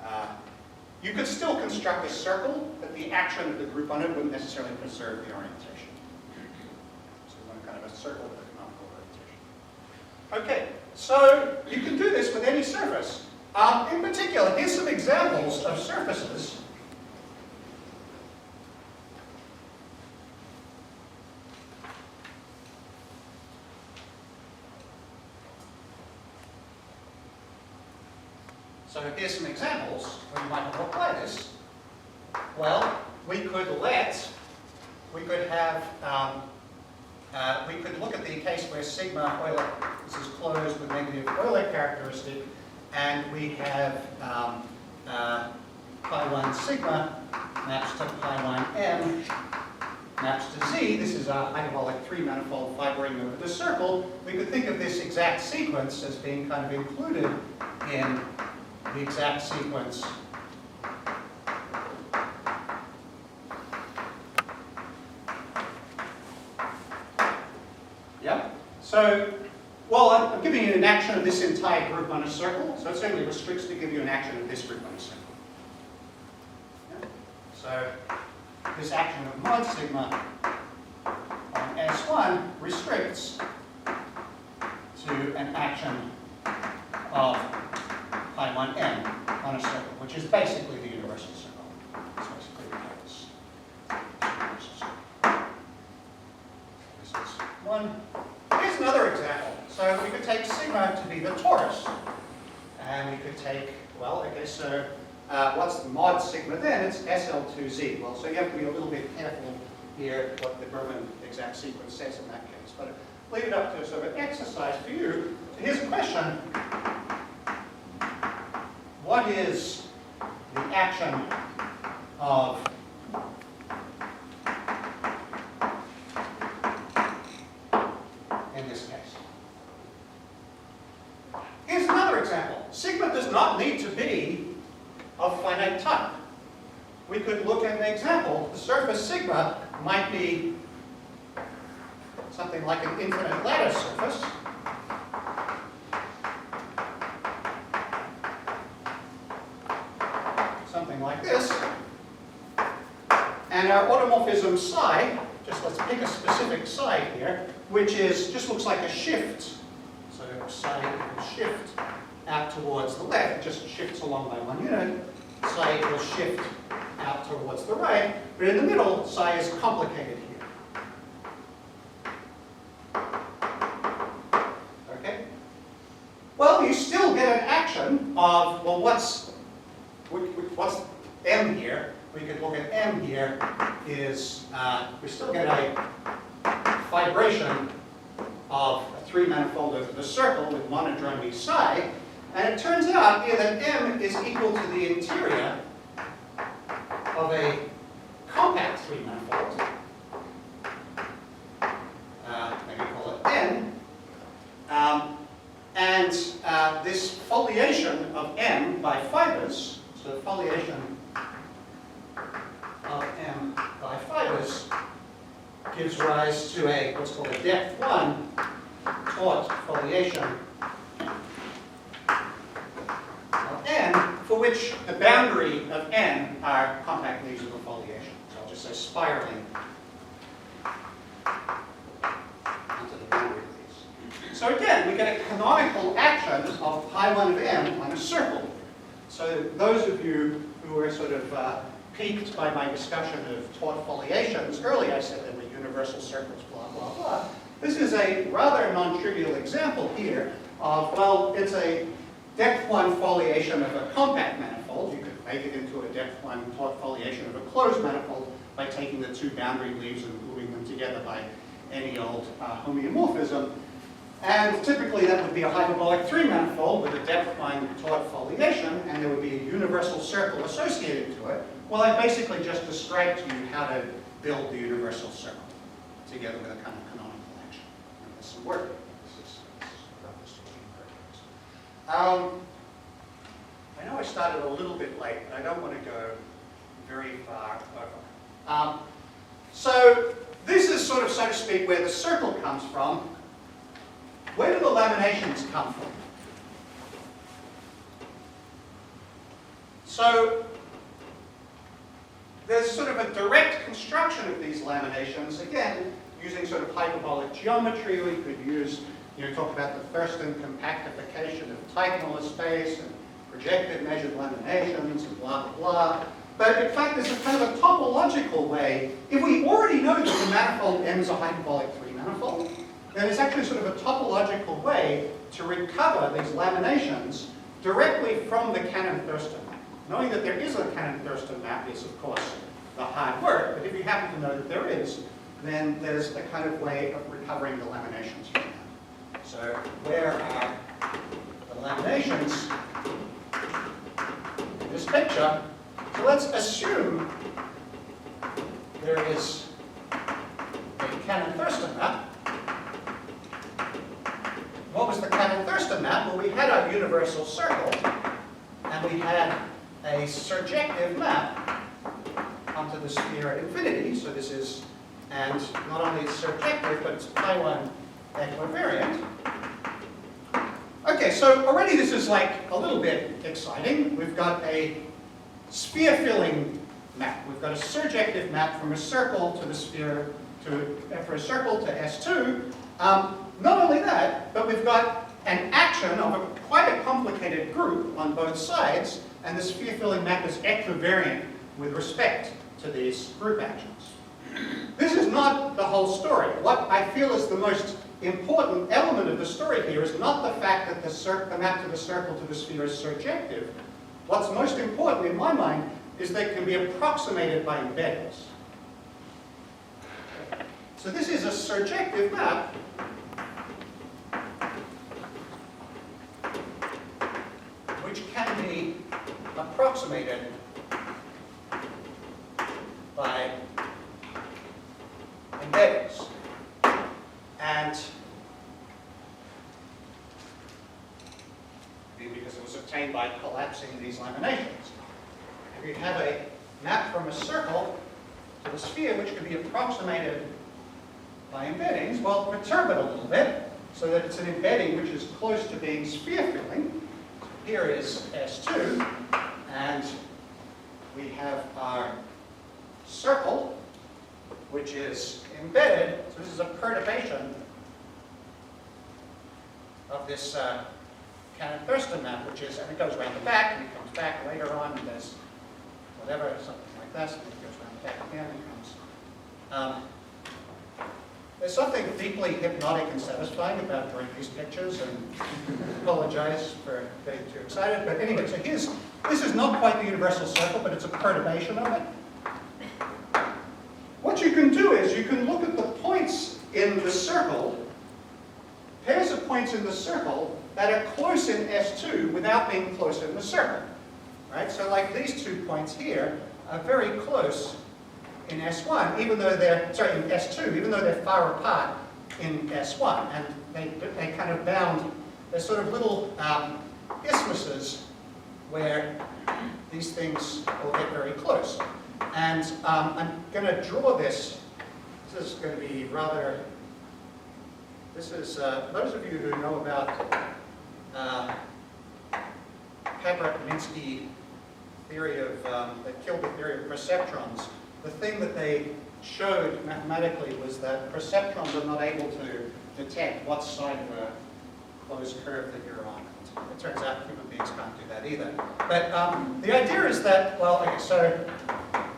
Yeah. You could still construct a circle, but the action of the group on it wouldn't necessarily preserve the orientation. So we want kind of a circle with a canonical orientation. Okay, so you can do this with any surface. In particular, here's some examples of surfaces. So here's some examples where you might want to apply this. Well, we could look at the case where sigma Euler, this is closed with negative Euler characteristic, and we have pi1 sigma maps to pi1 m maps to z. This is a hyperbolic 3-manifold fibering over the circle. We could think of this exact sequence as being kind of included in the exact sequence yeah. So, well, I'm giving you an action of this entire group on a circle, so it certainly restricts to give you an action of this group on a circle. Yeah. So, this action of mod sigma on S1 restricts to an action of pi1m on a circle, which is basically the universal circle. It's basically the universal circle. This is one. Here's another example. So we could take sigma to be the torus. And we could take, well, okay, so what's the mod sigma then? It's SL2Z. Well, so you have to be a little bit careful here what the Berman exact sequence says in that case. But leave it up to sort of an exercise for you. So here's a question. What is the action of in this case? Here's another example. Sigma does not need to be of finite type. We could look at an example. The surface sigma might be something like an infinite lattice surface. Something like this. And our automorphism psi, just let's pick a specific psi here, which is just looks like a shift. So psi equals shift out towards the left, just shifts along by 1 unit. Psi equals shift out towards the right, but in the middle, psi is complicated here. Okay? Well, you still get an action of, well, what's M here? We could look at M here is, we still get a fibration of a 3-manifold of the circle with monodromy psi, and it turns out here that M is equal to the interior of a compact 3-manifold. Maybe call it N. And this foliation of M by fibers, so the foliation of M by fibers gives rise to a what's called a depth 1 taut foliation of N, for which the boundary of N are compact leaves of a foliation. So I'll just say spiraling onto the boundary leaves. So again, we get a canonical action of pi 1 of M on a circle. So those of you who were sort of piqued by my discussion of taut foliations, earlier I said they were universal circles, blah, blah, blah. This is a rather non-trivial example here of, well, it's a depth 1 foliation of a compact manifold. You could make it into a depth 1 taut foliation of a closed manifold by taking the 2 boundary leaves and gluing them together by any old homeomorphism. And typically that would be a hyperbolic 3-manifold with a depth 1 taut foliation, and there would be a universal circle associated to it. Well, I basically just described to you how to build the universal circle together with a kind of canonical action. And there's some work. This is I know I started a little bit late, but I don't want to go very far over. So this is sort of, so to speak, where the circle comes from. Where do the laminations come from? So there's sort of a direct construction of these laminations. Again, using sort of hyperbolic geometry, we could use, talk about the Thurston compactification of Teichmuller space and projected measured laminations and blah, blah, blah. But in fact, there's a kind of a topological way. If we already know that the manifold M is a hyperbolic 3-manifold, then it's actually sort of a topological way to recover these laminations directly from the Cannon-Thurston map. Knowing that there is a Cannon-Thurston map is, of course, the hard work, but if you happen to know that there is, then there's a kind of way of recovering the laminations from that. So where are the laminations in this picture? So let's assume there is a Cannon-Thurston map. What was the Cannon-Thurston map? Well, we had our universal circle, and we had a surjective map onto the sphere at infinity. So this is, and not only it's surjective, but it's pi 1 equivariant. Okay, so already this is like a little bit exciting. We've got a sphere filling map. We've got a surjective map from a circle to the sphere, for a circle to S2. Not only that, but we've got an action of quite a complicated group on both sides, and the sphere-filling map is equivariant with respect to these group actions. This is not the whole story. What I feel is the most important element of the story here is not the fact that the map to the circle to the sphere is surjective. What's most important in my mind is that it can be approximated by embeddings. So this is a surjective map which can be approximated by embeddings. And because it was obtained by collapsing these laminations. If you have a map from a circle to the sphere which can be approximated by embeddings, well, perturb it a little bit so that it's an embedding which is close to being sphere filling. Here is S2, and we have our circle, which is embedded. So this is a perturbation of this Cannon-Thurston map, which is, and it goes around the back, and it comes back later on, and there's whatever, something like this, and it goes around the back again, and comes. There's something deeply hypnotic and satisfying about drawing these pictures, and I apologize for getting too excited, but anyway, so this is not quite the universal circle, but it's a perturbation of it. What you can do is you can look at the points in the circle, pairs of points in the circle that are close in S2 without being close in the circle. Right? So like these 2 points here are very close in S1, even though they're, sorry, in S2, even though they're far apart in S1. And they kind of bound, they're sort of little isthmuses where these things will get very close. And I'm going to draw this. This is going to be rather, this is, those of you who know about Pepper-Minsky theory of, that killed the theory of perceptrons. The thing that they showed mathematically was that perceptrons are not able to detect what side of a closed curve that you're on. It turns out human beings can't do that either. But the idea is that, well, okay, so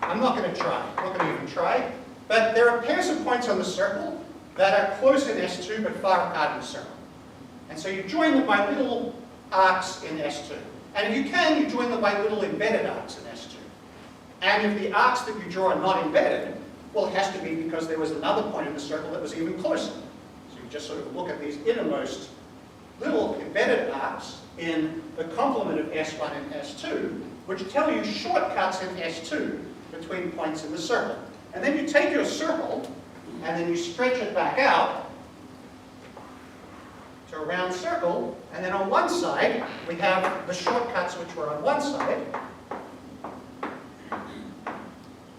I'm not going to try. I'm not going to even try. But there are pairs of points on the circle that are close in S2 but far apart in the circle. And so you join them by little arcs in S2. And if you can, you join them by little embedded arcs in S2. And if the arcs that you draw are not embedded, well, it has to be because there was another point in the circle that was even closer. So you just sort of look at these innermost little embedded arcs in the complement of S1 and S2, which tell you shortcuts in S2 between points in the circle. And then you take your circle, and then you stretch it back out to a round circle, and then on one side, we have the shortcuts which were on one side,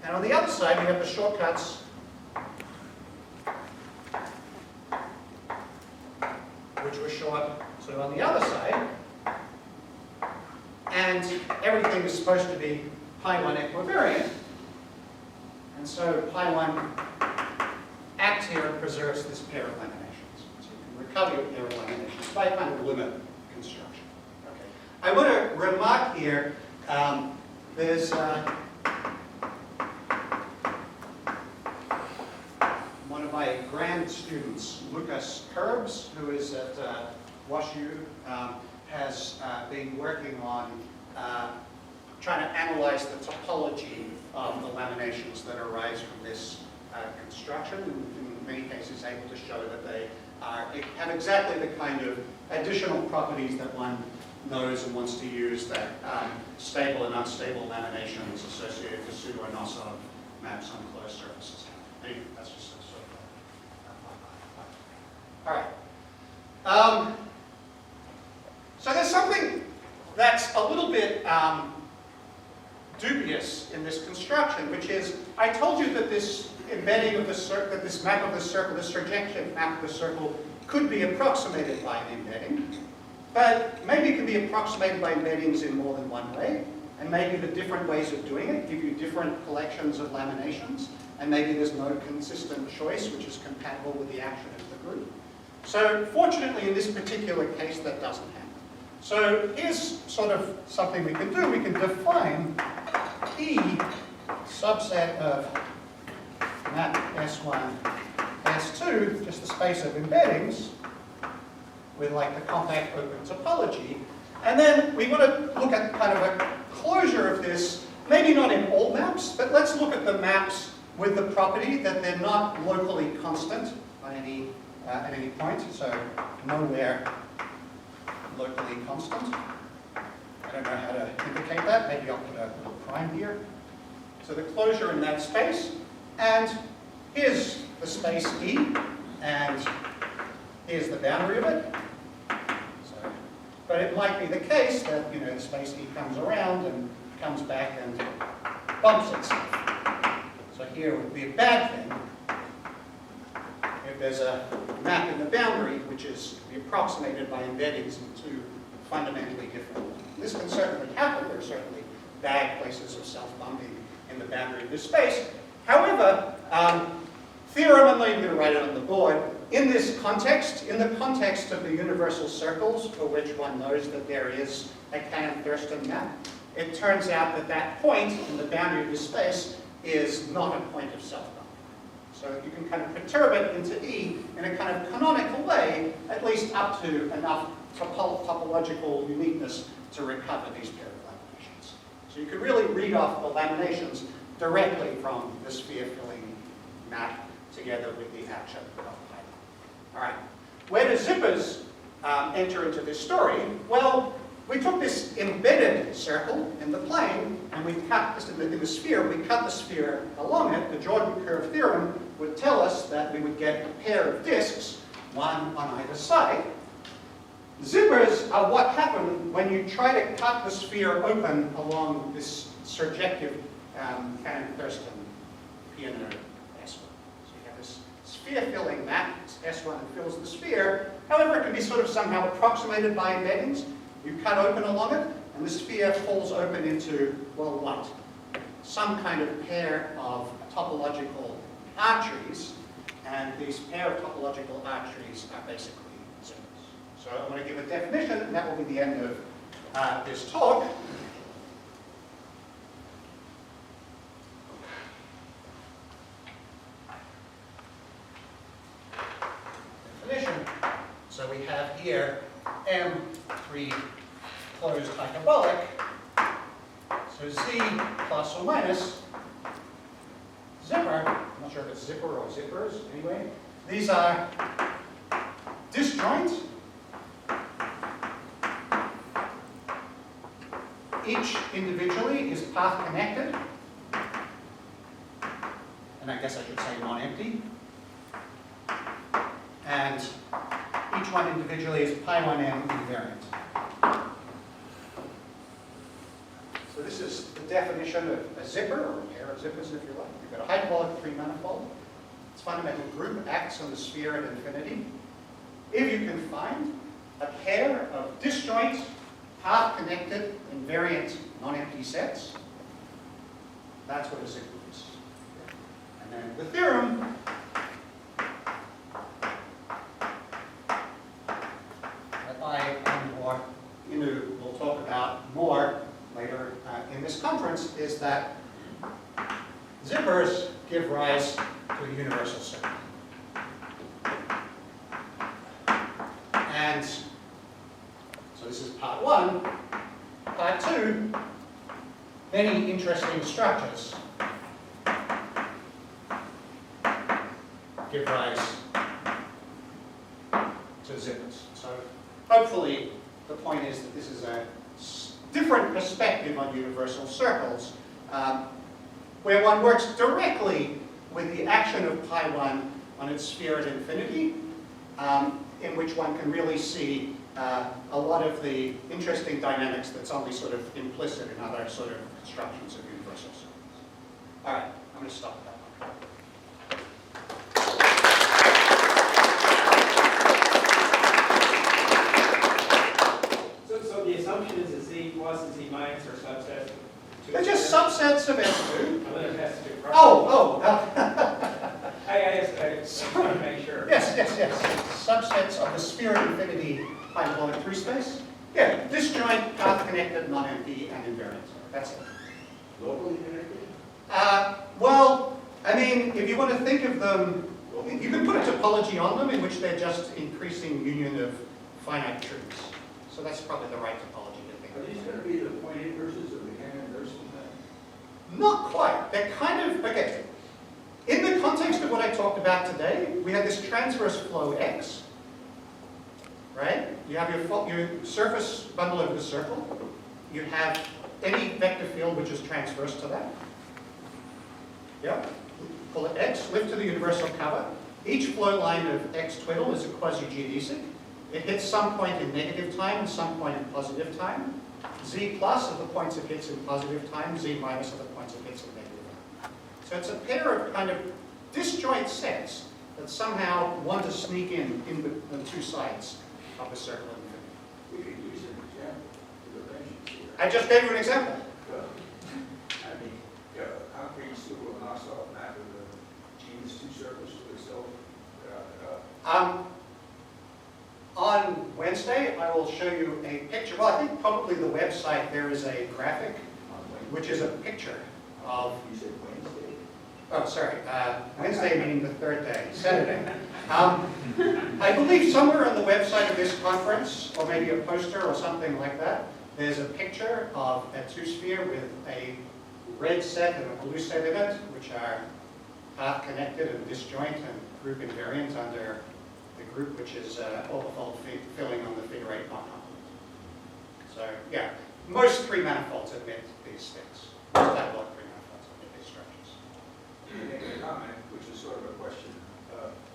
and on the other side, we have the shortcuts which were short sort of on the other side, and everything is supposed to be pi1 equivariant, and so pi1 acts here and preserves this pair of laminations. So you can recover your pair of laminations by kind of limit construction. Okay. I want to remark here, there's one of my grand students, Lucas Curbs, who is at WashU, has been working on trying to analyze the topology of the laminations that arise from this construction, and in many cases able to show that they have exactly the kind of additional properties that one knows and wants to use that stable and unstable laminations associated with pseudo-Anosov maps on closed surfaces. Anyway, that's just a sort of all right. So there's something that's a little bit dubious in this construction, which is, I told you that this embedding of the circle, that this map of the circle, this surjective map of the circle, could be approximated by an embedding, but maybe it can be approximated by embeddings in more than one way, and maybe the different ways of doing it give you different collections of laminations, and maybe there's no consistent choice which is compatible with the action of the group. So fortunately, in this particular case, that doesn't happen. So here's sort of something we can do. We can define E subset of map S1, S2, just the space of embeddings, with like the compact open topology. And then we want to look at kind of a closure of this, maybe not in all maps, but let's look at the maps with the property that they're not locally constant on at any point, so nowhere locally constant. I don't know how to indicate that. Maybe I'll put a little prime here. So the closure in that space, and here's the space E, and here's the boundary of it. So, but it might be the case that, you know, the space E comes around and comes back and bumps itself. So here would be a bad thing if there's a map in the boundary which is to be approximated by embeddings in two fundamentally different ones. This can certainly happen. There are certainly bad places of self-bumping in the boundary of this space. However, theorem, I'm not even going to write it on the board, in this context, in the context of the universal circles for which one knows that there is a Cannon-Thurston map, it turns out that that point in the boundary of this space is not a point of self-bumping. So you can kind of perturb it into E in a kind of canonical way, at least up to enough topological uniqueness to recover these pair of laminations. So you could really read off the laminations directly from the sphere-filling map together with the action of Python. All right, where do zippers enter into this story? Well, we took this embedded circle in the plane, and we cut this in the sphere. We cut the sphere along it. The Jordan curve theorem would tell us that we would get a pair of disks, one on either side. Zippers are what happen when you try to cut the sphere open along this surjective Cannon-Thurston piano S1. So you have this sphere-filling map, S1 that fills the sphere. However, it can be sort of somehow approximated by embeddings. You cut open along it, and the sphere falls open into, well, what? Some kind of pair of topological arteries, and these pair of topological arteries are basically zippers. So I'm going to give a definition, and that will be the end of this talk. Definition. So we have here M3 closed hyperbolic. So Z plus or minus zipper. I'm not sure if it's zipper or zippers. Anyway, these are disjoint. Each individually is path connected. And I guess I should say non-empty. And each one individually is pi1m invariant. So this is the definition of a zipper, or a pair of zippers if you like. You've got a hyperbolic 3-manifold. Its fundamental group acts on the sphere at infinity. If you can find a pair of disjoint, path-connected, invariant, non-empty sets, that's what a zipper is. And then the theorem we'll talk about more later in this conference is that zippers give rise to a universal circle. And so this is part one. Part two, many interesting structures give rise to zippers. So hopefully the point is that this is a different perspective on universal circles, where one works directly with the action of pi1 on its sphere at infinity, in which one can really see a lot of the interesting dynamics that's only sort of implicit in other sort of constructions of universal circles. All right, I'm going to stop that one. So the assumption is that Z plus and Z minus are subsets. They're just subsets of S2. I just want to make sure. Yes. Subsets of the sphere at infinity hyperbolic 3 space. Yeah, disjoint, path-connected, non-empty, and invariant. That's it. Locally connected? Well, I mean, if you want to think of them, you can put a topology on them in which they're just increasing union of finite truths. So that's probably the right topology to think Are of. these going to be the point inverses of the Cannon-Thurston map? Not quite. They're kind of, okay. the context of what I talked about today, we have this transverse flow X, right? You have your surface bundle over the circle. You have any vector field which is transverse to that. Yeah? Call it X, lift to the universal cover. Each flow line of X twiddle is a quasigeodesic. It hits some point in negative time and some point in positive time. Z plus are the points it hits in positive time, Z minus are the points it hits in negative time. So it's a pair of kind of disjoint sets that somehow want to sneak in the two sides of the circle of infinity. We could use an example for the ranges here. I just gave you an example. I mean, concrete pseudo-Anosov map of the genus two circles to itself. On Wednesday, I will show you a picture. Well, I think probably the website, there is a graphic, which is a picture of... You said Wednesday? Oh, sorry. Wednesday meaning the third day, Saturday. I believe somewhere on the website of this conference, or maybe a poster or something like that, there's a picture of a two-sphere with a red set and a blue set in it, which are half connected and disjoint and group invariant under the group which is orthofold filling on the figure 8 non-complement. So, yeah, most three manifolds admit these things. Most dialogue three manifolds admit these structures. Make a comment, which is sort of a question.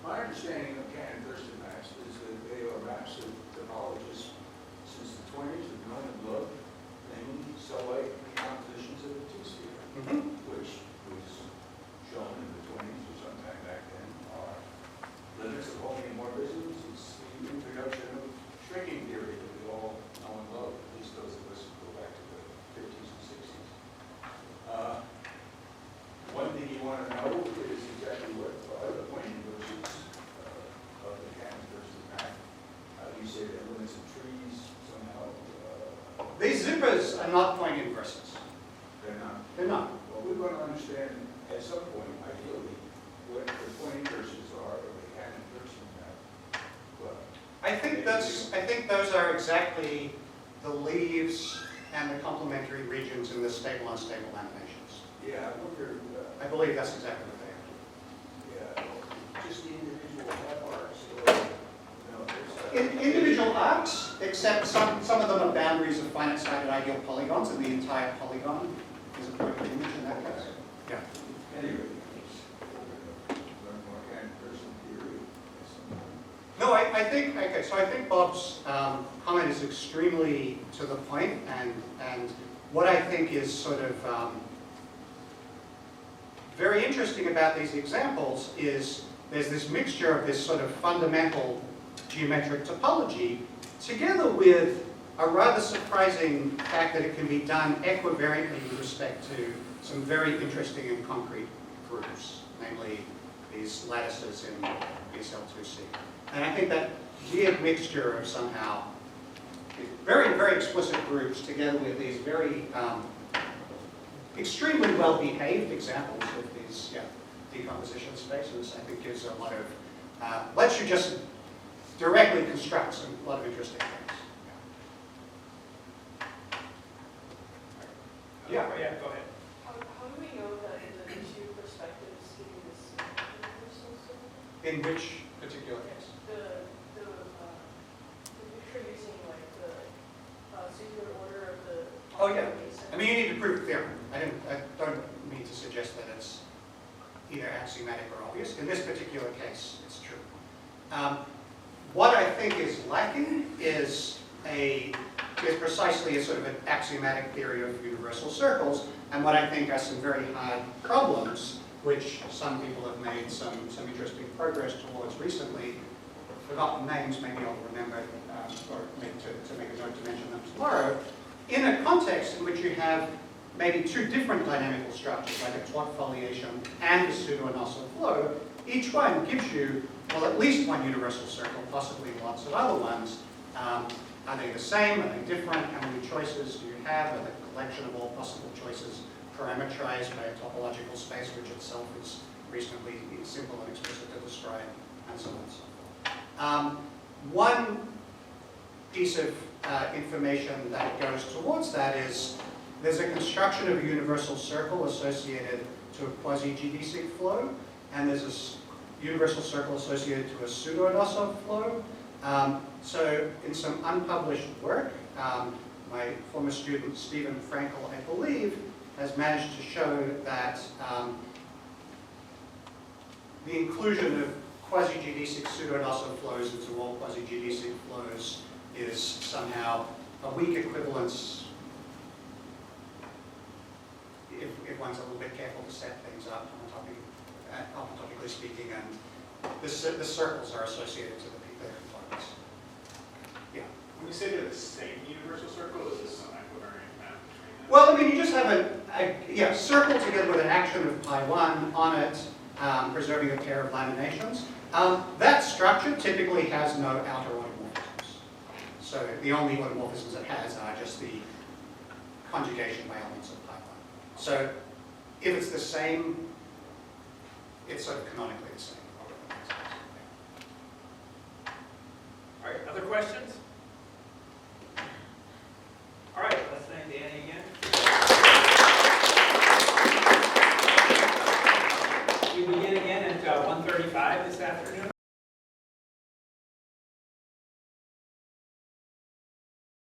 My understanding of Cannon-Thurston maps is that they are maps of topologists since the 20s have known and loved, namely cell-like compositions of the two-sphere, which was shown in the 20s or sometime back then are limits of homeomorphisms. It's the introduction of shrinking theory that we all know and love, at least those of us who go back to the 50s and 60s. One thing you want to know is exactly what the point inverses of the Cannon-Thurston map. You say that limits of trees somehow. These zippers are not point inverses. They're not. They're not. Well, we're going to understand at some point, ideally, what the point inverses are of the Cannon-Thurston map. But I think those are exactly the leaves and the complementary regions in the stable unstable laminations. yeah, I wonder. I believe that's exactly what they are. Yeah, just the individual half arcs. Or, no, Individual arcs, except some of them are boundaries of finite-sided ideal polygons, and the entire polygon is a point of image in that case. Yeah. Anyway, learn more Cannon-Thurston theory. No, I think, okay, so I think Bob's comment is extremely to the point, and what I think is sort of very interesting about these examples is there's this mixture of this sort of fundamental geometric topology together with a rather surprising fact that it can be done equivariantly with respect to some very interesting and concrete groups, namely these lattices in BSL2C. And I think that weird mixture of somehow very, very explicit groups together with these very extremely well-behaved examples of these decomposition spaces, I think gives a lot of, lets you just directly construct a lot of interesting things. Yeah, yeah, go ahead. How do we know that the two perspectives give you this universal circle? In which particular case? The picture using like the singular order of the... Oh yeah. I mean, you need to prove the theorem. I don't mean to suggest that it's either axiomatic or obvious. In this particular case, it's true. What I think is lacking is precisely a sort of an axiomatic theory of universal circles, and what I think are some very hard problems, which some people have made some interesting progress towards recently. Forgotten names, maybe I'll remember, or to make a note to mention them tomorrow, in a context in which you have maybe two different dynamical structures, like a taut foliation and a pseudo-Anosov flow. Each one gives you, well, at least one universal circle, possibly lots of other ones. Are they the same? Are they different? How many choices do you have? Are the collection of all possible choices parameterized by a topological space, which itself is reasonably simple and explicit to describe, and so on and so forth. One piece of information that goes towards that is there's a construction of a universal circle associated to a quasigeodesic flow, and there's a universal circle associated to a pseudo-Anosov flow. So in some unpublished work, my former student Stephen Frankel, I believe, has managed to show that the inclusion of quasigeodesic pseudo-Anosov flows into all quasigeodesic flows is somehow a weak equivalence if one's a little bit careful to set things up homotopically speaking, and the circles are associated to the components. Yeah. When you say they're the same universal circle, is this some equivariant map between them? Well, I mean, you just have a circle together with an action of pi1 on it, preserving a pair of laminations. That structure typically has no outer automorphisms. So the only automorphisms it has are just the conjugation by elements of pi1. So if it's the same, it's sort of canonically the same. All right, other questions? All right, let's thank Danny again. We begin again at 1:35 this afternoon.